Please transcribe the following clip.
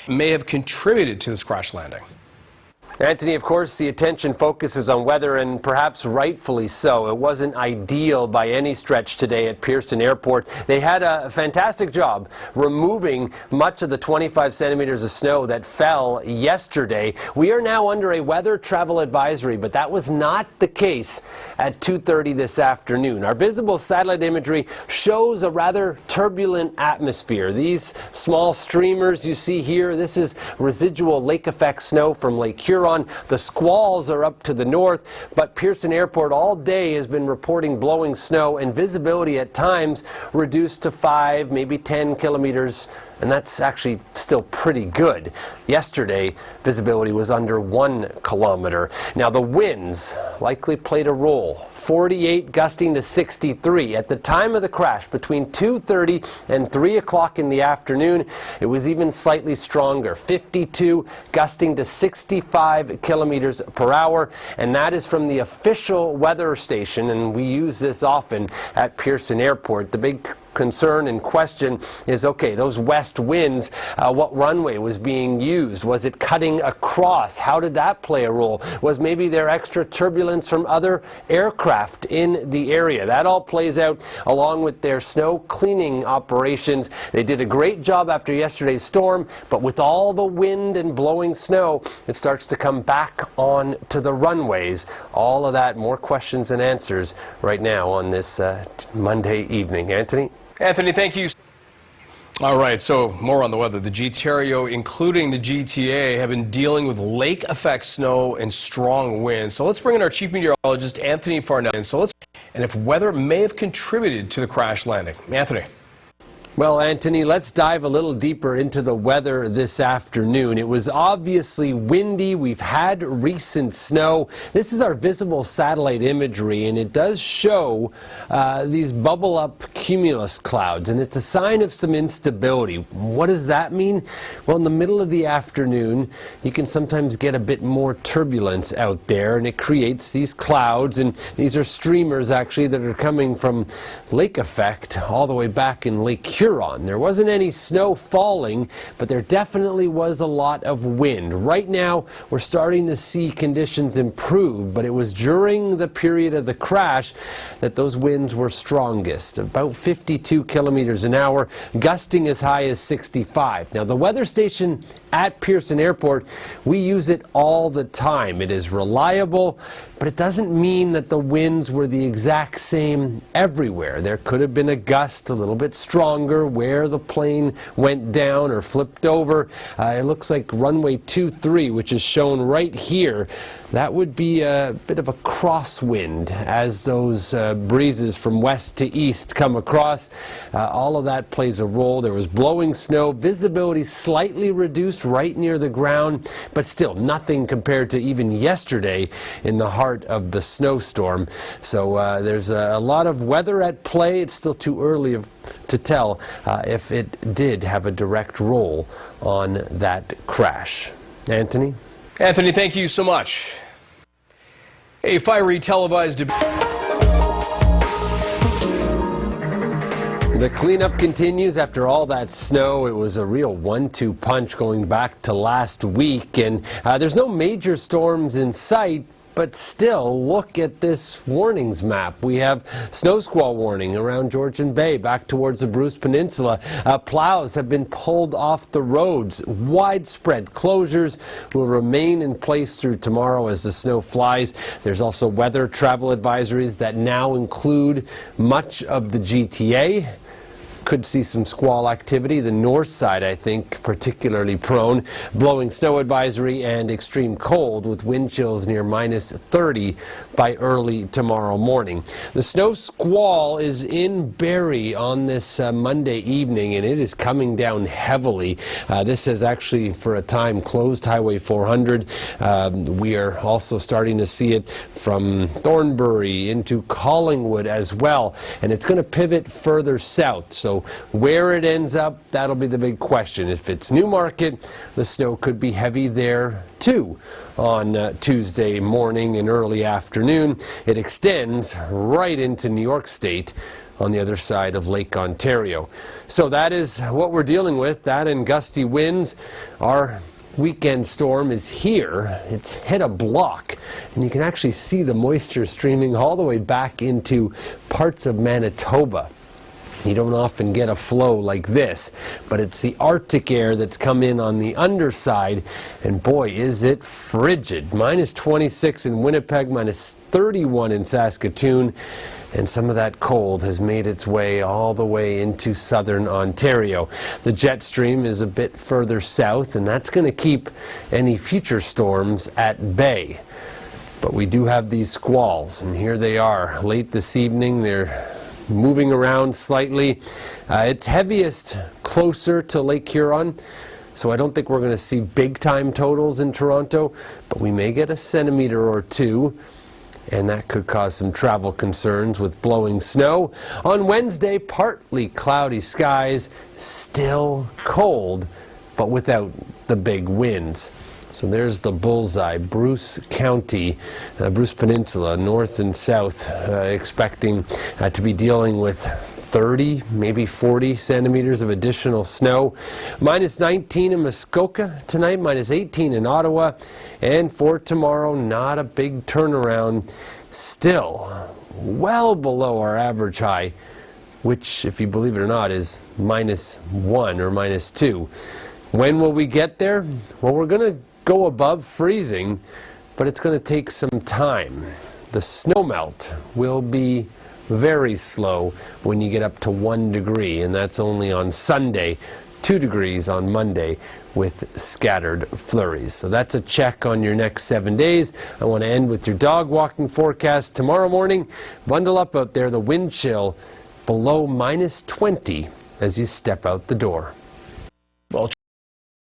may have contributed to this crash landing. Anthony, of course, the attention focuses on weather, and perhaps rightfully so. It wasn't ideal by any stretch today at Pearson Airport. They had a fantastic job removing much of the 25 centimeters of snow that fell yesterday. We are now under a weather travel advisory, but that was not the case at 2:30 this afternoon. Our visible satellite imagery shows a rather turbulent atmosphere. These small streamers you see here, this is residual lake effect snow from Lake Huron. The squalls are up to the north, but Pearson Airport all day has been reporting blowing snow and visibility at times reduced to 5, maybe 10 kilometers, and that's actually still pretty good. Yesterday, visibility was under 1 kilometer. Now, the winds likely played a role. 48 gusting to 63. At the time of the crash, between 2:30 and 3 o'clock in the afternoon, it was even slightly stronger. 52 gusting to 65 kilometers per hour, and that is from the official weather station, and we use this often at Pearson Airport. The big concern and question is, okay, those west winds, what runway was being used? Was it cutting across? How did that play a role? Was maybe there extra turbulence from other aircraft in the area? That all plays out along with their snow cleaning operations. They did a great job after yesterday's storm, but with all the wind and blowing snow, it starts to come back on to the runways. All of that, more questions and answers right now on this Monday evening. Anthony? Anthony, thank you. All right, so more on the weather. The Ontario, including the GTA, have been dealing with lake effect snow and strong winds. So let's bring in our chief meteorologist, Anthony Farnell. And if weather may have contributed to the crash landing. Anthony. Well, Anthony, let's dive a little deeper into the weather this afternoon. It was obviously windy. We've had recent snow. This is our visible satellite imagery, and it does show these bubble up cumulus clouds, and it's a sign of some instability. What does that mean? Well, in the middle of the afternoon, you can sometimes get a bit more turbulence out there, and it creates these clouds, and these are streamers actually that are coming from lake effect all the way back in Lake Huron. There wasn't any snow falling, but there definitely was a lot of wind. Right now, we're starting to see conditions improve, but it was during the period of the crash that those winds were strongest, about 52 kilometers an hour, gusting as high as 65. Now, the weather station at Pearson Airport, we use it all the time. It is reliable, but it doesn't mean that the winds were the exact same everywhere. There could have been a gust a little bit stronger where the plane went down or flipped over. It looks like runway 23, which is shown right here, that would be a bit of a crosswind as those breezes from west to east come across. All of that plays a role. There was blowing snow, visibility slightly reduced right near the ground, but still nothing compared to even yesterday in the heart of the snowstorm. So there's a lot of weather at play. It's still too early to tell if it did have a direct role on that crash. Anthony? Anthony, thank you so much. A fiery televised debate. The cleanup continues after all that snow. It was a real 1-2 punch going back to last week, and there's no major storms in sight. But still, look at this warnings map. We have snow squall warning around Georgian Bay, back towards the Bruce Peninsula. Plows have been pulled off the roads. Widespread closures will remain in place through tomorrow as the snow flies. There's also weather travel advisories that now include much of the GTA. Could see some squall activity. The north side, I think, particularly prone. Blowing snow advisory and extreme cold with wind chills near minus 30 by early tomorrow morning. The snow squall is in Barrie on this Monday evening, and it is coming down heavily. This has actually, for a time, closed Highway 400. We are also starting to see it from Thornbury into Collingwood as well, and it's going to pivot further south. So where it ends up, that'll be the big question. If it's Newmarket, the snow could be heavy there too on Tuesday morning and early afternoon. It extends right into New York State on the other side of Lake Ontario. So that is what we're dealing with, that and gusty winds. Our weekend storm is here. It's hit a block, and you can actually see the moisture streaming all the way back into parts of Manitoba. You don't often get a flow like this, but it's the Arctic air that's come in on the underside, and boy, is it frigid. Minus 26 in Winnipeg, minus 31 in Saskatoon, and some of that cold has made its way all the way into southern Ontario. The jet stream is a bit further south, and that's going to keep any future storms at bay. But we do have these squalls, and here they are late this evening. They're moving around slightly. It's heaviest closer to Lake Huron, so I don't think we're going to see big time totals in Toronto, but we may get a centimeter or two, and that could cause some travel concerns with blowing snow. On Wednesday, partly cloudy skies, still cold, but without the big winds. So there's the bullseye, Bruce County, Bruce Peninsula, north and south, expecting to be dealing with 30, maybe 40 centimeters of additional snow. Minus 19 in Muskoka tonight, minus 18 in Ottawa, and for tomorrow, not a big turnaround. Still well below our average high, which, if you believe it or not, is minus 1 or minus 2. When will we get there? Well, we're going to go above freezing, but it's going to take some time. The snowmelt will be very slow when you get up to 1 degree, and that's only on Sunday, 2 degrees on Monday with scattered flurries. So that's a check on your next 7 days. I want to end with your dog walking forecast. Tomorrow morning, bundle up out there, the wind chill below minus 20 as you step out the door.